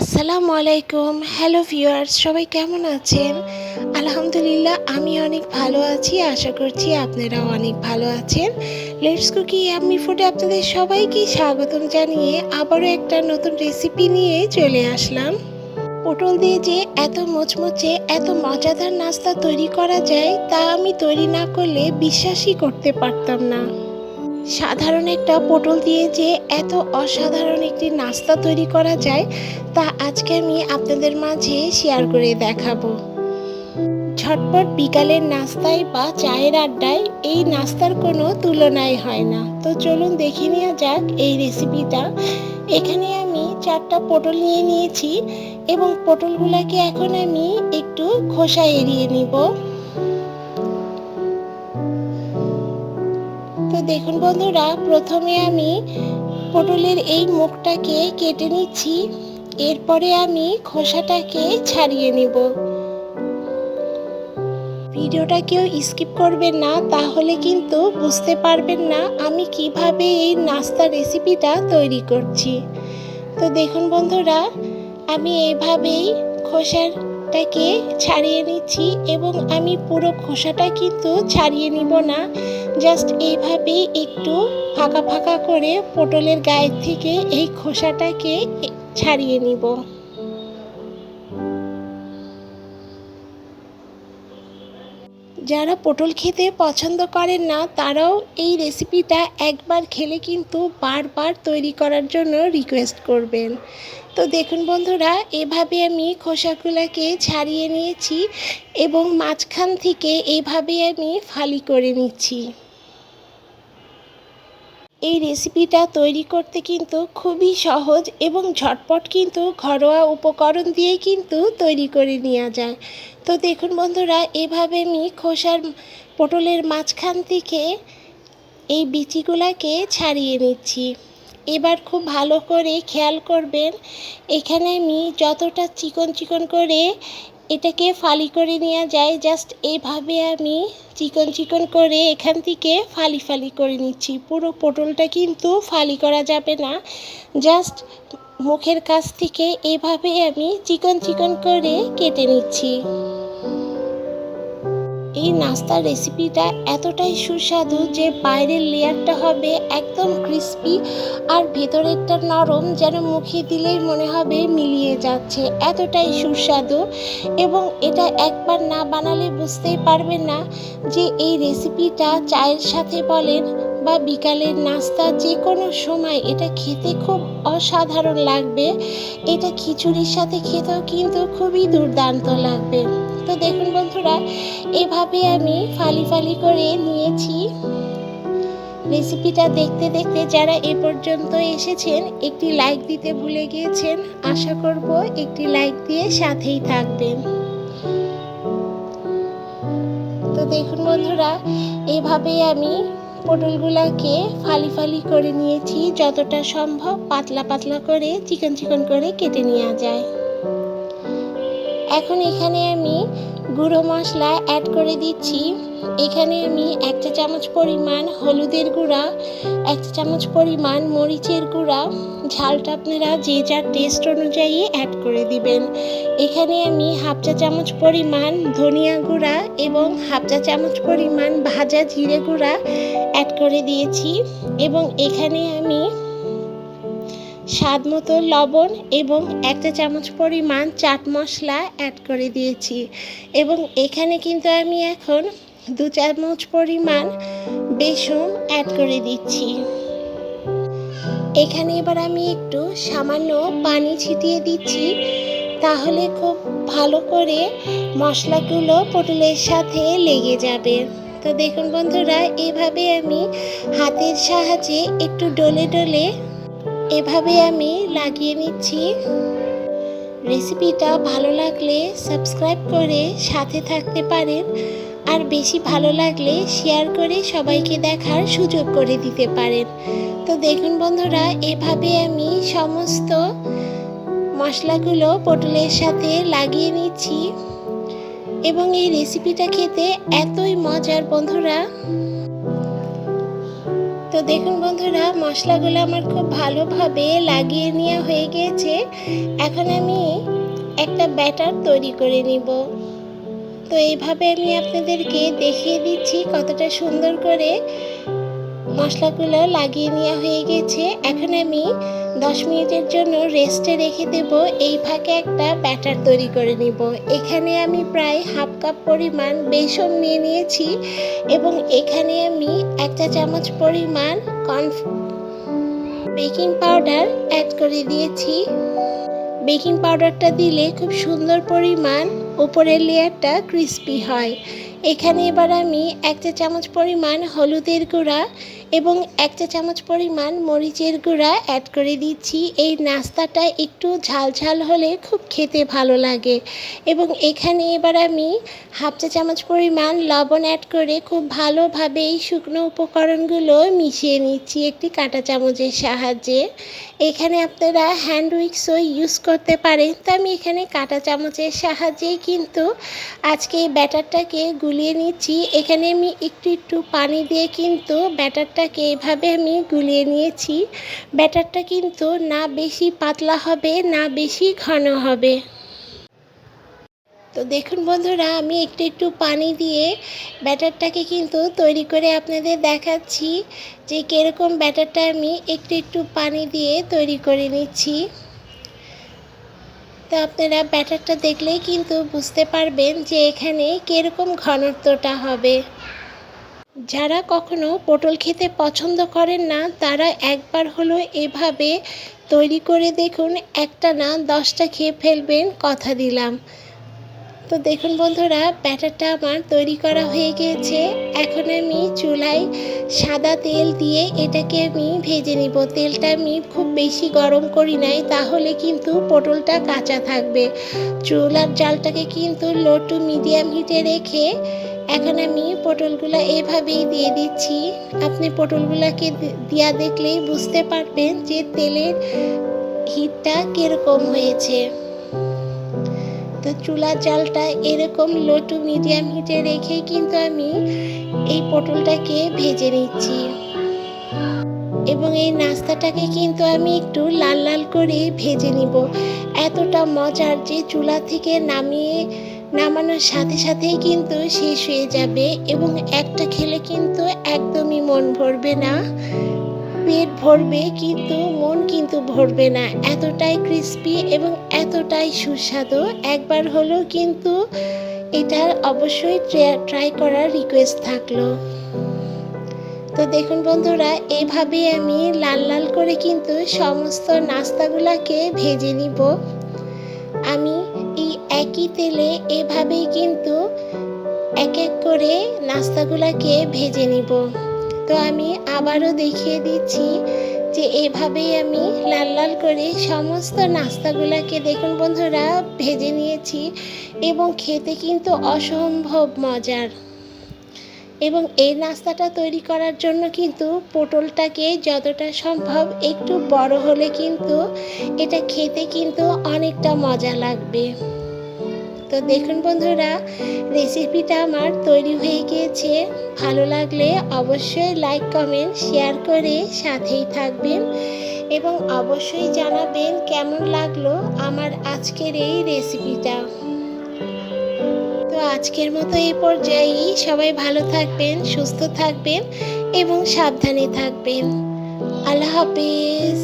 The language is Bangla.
আসসালামু আলাইকুম। হ্যালো ভিউয়ার্স, সবাই কেমন আছেন? আলহামদুলিল্লাহ আমি অনেক ভালো আছি। আশা করছি আপনারাও অনেক ভালো আছেন। লেটস কুকি ইয়াম্মি ফুডে আপনাদের সবাইকে স্বাগতম জানিয়ে আবারও একটা নতুন রেসিপি নিয়ে চলে আসলাম। পটল দিয়ে যে এত মুচমুচে এত মজাদার নাস্তা তৈরি করা যায় তা আমি তৈরি না করলে বিশ্বাসই করতে পারতাম না। সাধারণ একটা পটল দিয়ে যে এত অসাধারণ একটি নাস্তা তৈরি করা যায় তা আজকে আমি আপনাদের মাঝে শেয়ার করে দেখাবো। ঝটপট বিকালের নাস্তায় বা চায়ের আড্ডায় এই নাস্তার কোনো তুলনাই হয় না। তো চলুন দেখে নেওয়া যাক এই রেসিপিটা। এখানে আমি 4টা পটল নিয়ে নিয়েছি এবং পটলগুলোকে এখন আমি একটু খোসা এড়িয়ে নিব। তো দেখুন বন্ধুরা, প্রথমে আমি পটলের এই মুখটাকে কেটে নিচ্ছি, এরপরে আমি খোসাটাকে ছাড়িয়ে নিব। ভিডিওটা কেউ স্কিপ করবেন না, তাহলে কিন্তু বুঝতে পারবেন না আমি কিভাবে এই নাস্তা রেসিপিটা তৈরি করছি। তো দেখুন বন্ধুরা, আমি এইভাবেই খোসাটাকে ছাড়িয়ে নিচ্ছি এবং আমি পুরো খোসাটা কিন্তু ছাড়িয়ে নিব না, জাস্ট এইভাবেই একটু ফাঁকা ফাঁকা করে পটলের গায়ের থেকে এই খোসাটাকে ছাড়িয়ে নিব। যারা পটল খেতে পছন্দ করেন না তারাও এই রেসিপিটা একবার খেলে কিন্তু বারবার তৈরি করার জন্য রিকোয়েস্ট করবেন। তো দেখুন বন্ধুরা, এভাবে আমি খোসাগুলোকে ছাড়িয়ে নিয়েছি এবং মাঝখান থেকে এভাবে আমি ফালি করে নিচ্ছি। এই রেসিপিটা তৈরি করতে কিন্তু খুবই সহজ এবং ঝটপট কিন্তু ঘরোয়া উপকরণ দিয়ে কিন্তু তৈরি করে নেওয়া যায়। তো দেখুন বন্ধুরা, এভাবে আমি পটলের মাঝখান থেকে এই বিচিগুলোকে ছাড়িয়ে নিচ্ছি। এবার খুব ভালো করে খেয়াল করবেন, এখানে আমি যতটা চিকন চিকন করে এটাকে ফালি করে নেওয়া যায়, জাস্ট এইভাবে আমি চিকন চিকন করে এখান থেকে ফালি ফালি করে নিচ্ছি। পুরো পটলটা কিন্তু ফালি করা যাবে না, জাস্ট মুখের কাছ থেকে এভাবে আমি চিকন চিকন করে কেটে নিচ্ছি। এই নাস্তার রেসিপিটা এতটাই সুস্বাদু যে বাইরের লেয়ারটা হবে একদম ক্রিস্পি আর ভেতরেরটা নরম, যেন মুখে দিলেই মনে হবে মিলিয়ে যাচ্ছে, এতটাই সুস্বাদু। এবং এটা একবার না বানালে বুঝতেই পারবেন না যে এই রেসিপিটা চায়ের সাথে বলেন বা বিকালের নাস্তা যে কোনো সময় এটা খেতে খুব অসাধারণ লাগবে। এটা খিচুড়ির সাথে খেতেও কিন্তু খুবই দুর্দান্ত লাগবে। তো দেখুন বন্ধুরা, এভাবে আমি ফালি ফালি করে নিয়েছি। রেসিপিটা দেখতে দেখতে যারা এ পর্যন্ত এসেছেন একটি লাইক দিতে ভুলে গিয়েছেন, আশা করব একটি লাইক দিয়ে সাথেই থাকবেন। তো দেখুন বন্ধুরা, এভাবে আমি পটলগুলোকে ফালি ফালি করে নিয়েছি, যতটা সম্ভব পাতলা পাতলা করে চিকন চিকন করে কেটে নেওয়া যায়। এখন এখানে আমি গুঁড়ো মশলা অ্যাড করে দিচ্ছি। এখানে আমি 1 চা চামচ পরিমাণ হলুদের গুঁড়া, 1 চা চামচ পরিমাণ মরিচের গুঁড়া, ঝালটা আপনারা যে যার টেস্ট অনুযায়ী অ্যাড করে দিবেন। এখানে আমি 1/2 চা চামচ পরিমাণ ধনিয়া গুঁড়া এবং 1/2 চা চামচ পরিমাণ ভাজা জিরে গুঁড়া অ্যাড করে দিয়েছি এবং এখানে আমি স্বাদ মতো লবণ এবং 1 চা চামচ পরিমাণ চাট মশলা অ্যাড করে দিয়েছি এবং এখানে কিন্তু আমি এখন 2 চামচ পরিমাণ বেসন অ্যাড করে দিচ্ছি। এখানে এবার আমি একটু সামান্য পানি ছিটিয়ে দিচ্ছি, তাহলে খুব ভালো করে মশলাগুলো পটলের সাথে লেগে যাবে। তো দেখুন বন্ধুরা, এভাবে আমি হাতের সাহায্যে একটু ডলে ডলে এভাবে আমি লাগিয়ে নিচ্ছি। রেসিপিটা ভালো লাগলে সাবস্ক্রাইব করে সাথে থাকতে পারেন, আর বেশি ভালো লাগলে শেয়ার করে সবাইকে দেখার সুযোগ করে দিতে পারেন। তো দেখুন বন্ধুরা, এভাবে আমি সমস্ত মশলাগুলো পটলের সাথে লাগিয়ে নিচ্ছি এবং এই রেসিপিটা খেতে এতই মজার বন্ধুরা। তো দেখুন বন্ধুরা, মশলাগুলো আমার খুব ভালোভাবে লাগিয়ে নেওয়া হয়ে গিয়েছে। এখন আমি একটা ব্যাটার তৈরি করে নিব। তো এইভাবে আমি আপনাদেরকে দেখিয়ে দিচ্ছি কতটা সুন্দর করে মশলাগুলো লাগিয়ে নেওয়া হয়ে গেছে। এখন আমি 10 মিনিটের জন্য রেস্টে রেখে দেব। এই ফাঁকে একটা ব্যাটার তৈরি করে নিব। এখানে আমি প্রায় হাফ কাপ পরিমাণ বেসন নিয়ে নিয়েছি এবং এখানে আমি 1 চা চামচ পরিমাণ বেকিং পাউডার অ্যাড করে দিয়েছি। বেকিং পাউডারটা দিলে খুব সুন্দর পরিমাণ উপরের লেয়ারটা ক্রিস্পি হয়। এখানে এবার আমি 1 চা চামচ পরিমাণ হলুদের গুঁড়া এবং 1 চা চামচ পরিমাণ মরিচের গুঁড়া অ্যাড করে দিচ্ছি। এই নাস্তাটা একটু ঝাল ঝাল হলে খুব খেতে ভালো লাগে। এবং এখানে এবার আমি হাফ চা চামচ পরিমাণ লবণ অ্যাড করে খুব ভালোভাবে এই শুকনো উপকরণগুলো মিশিয়ে নিচ্ছি একটি কাঁটা চামচের সাহায্যে। এখানে আপনারা হ্যান্ড উইক্সও ইউজ করতে পারেন, তো আমি এখানে কাঁটা চামচের সাহায্যেই কিন্তু আজকে এই ব্যাটারটাকে গুলিয়ে নিচ্ছি। এখানে আমি একটু পানি দিয়ে কিন্তু ব্যাটারটাকে এভাবে আমি গুলিয়ে নিয়েছি। ব্যাটারটা কিন্তু না বেশি পাতলা হবে না বেশি ঘন হবে। তো দেখুন বন্ধুরা, আমি একটু পানি দিয়ে ব্যাটারটাকে কিন্তু তৈরি করে আপনাদের দেখাচ্ছি যে কীরকম ব্যাটারটা আমি একটু পানি দিয়ে তৈরি করে নিচ্ছি। তো আপনারা ব্যাটারটা দেখলেই কিন্তু বুঝতে পারবেন যে এখানে কীরকম ঘনত্বটা হবে। যারা কখনো পটল খেতে পছন্দ করেন না তারা একবার হলো এভাবে তৈরি করে দেখুন, একটা না 10টা খেয়ে ফেলবেন, কথা দিলাম। তো দেখুন বন্ধুরা, ব্যাটারটা আমার তৈরি করা হয়ে গিয়েছে। এখন আমি চুলায় সাদা তেল দিয়ে এটাকে আমি ভেজে নিব। তেলটা আমি খুব বেশি গরম করি নাই, তাহলে কিন্তু পটলটা কাঁচা থাকবে। চুলার জালটাকে কিন্তু লো টু মিডিয়াম হিটে রেখে এখন আমি পটলগুলো এভাবেই দিয়ে দিচ্ছি। আপনি পটলগুলোকে দিয়া দেখলেই বুঝতে পারবেন যে তেলের হিটটা কীরকম হয়েছে। তো চুলার জালটা এরকম লো টু মিডিয়াম হিটে রেখে কিন্তু আমি এই পটলটাকে ভেজে নিচ্ছি এবং এই নাস্তাটাকে কিন্তু আমি একটু লাল লাল করে ভেজে নিব। এতটা মজার যে চুলা থেকে নামানোর সাথে সাথেই কিন্তু শেষ হয়ে যাবে এবং একটা খেলে কিন্তু একদমই মন ভরবে না। পেট ভরবে কিন্তু মন কিন্তু ভরবে না। এতটাই ক্রিস্পি এবং এতটাই সুস্বাদু। একবার হলেও কিন্তু এটার অবশ্যই ট্রাই করার রিকোয়েস্ট থাকলো। তো দেখুন বন্ধুরা, এভাবে আমি লাল লাল করে কিন্তু সমস্ত নাস্তাগুলোকে ভেজে নিব। আমি এই একই তেলে এভাবেই কিন্তু এক এক করে নাস্তাগুলোকে ভেজে নিব। তো আমি আবারও দেখিয়ে দিচ্ছি যে এভাবেই আমি লাল লাল করে সমস্ত নাস্তাগুলোকে দেখুন বন্ধুরা ভেজে নিয়েছি এবং খেতে কিন্তু অসম্ভব মজার। এবং এই নাস্তাটা তৈরি করার জন্য কিন্তু পটলটাকে যতটা সম্ভব একটু বড় হলে কিন্তু এটা খেতে কিন্তু অনেকটা মজা লাগবে। তো দেখুন বন্ধুরা, রেসিপিটা আমার তৈরি হয়ে গিয়েছে। ভালো লাগলে অবশ্যই লাইক কমেন্ট শেয়ার করে সাথেই থাকবেন এবং অবশ্যই জানাবেন কেমন লাগলো আমার আজকের এই রেসিপিটা। তো আজকের মতো এই পর্যায়েই সবাই ভালো থাকবেন, সুস্থ থাকবেন এবং সাবধানে থাকবেন। আল্লাহ হাফেজ।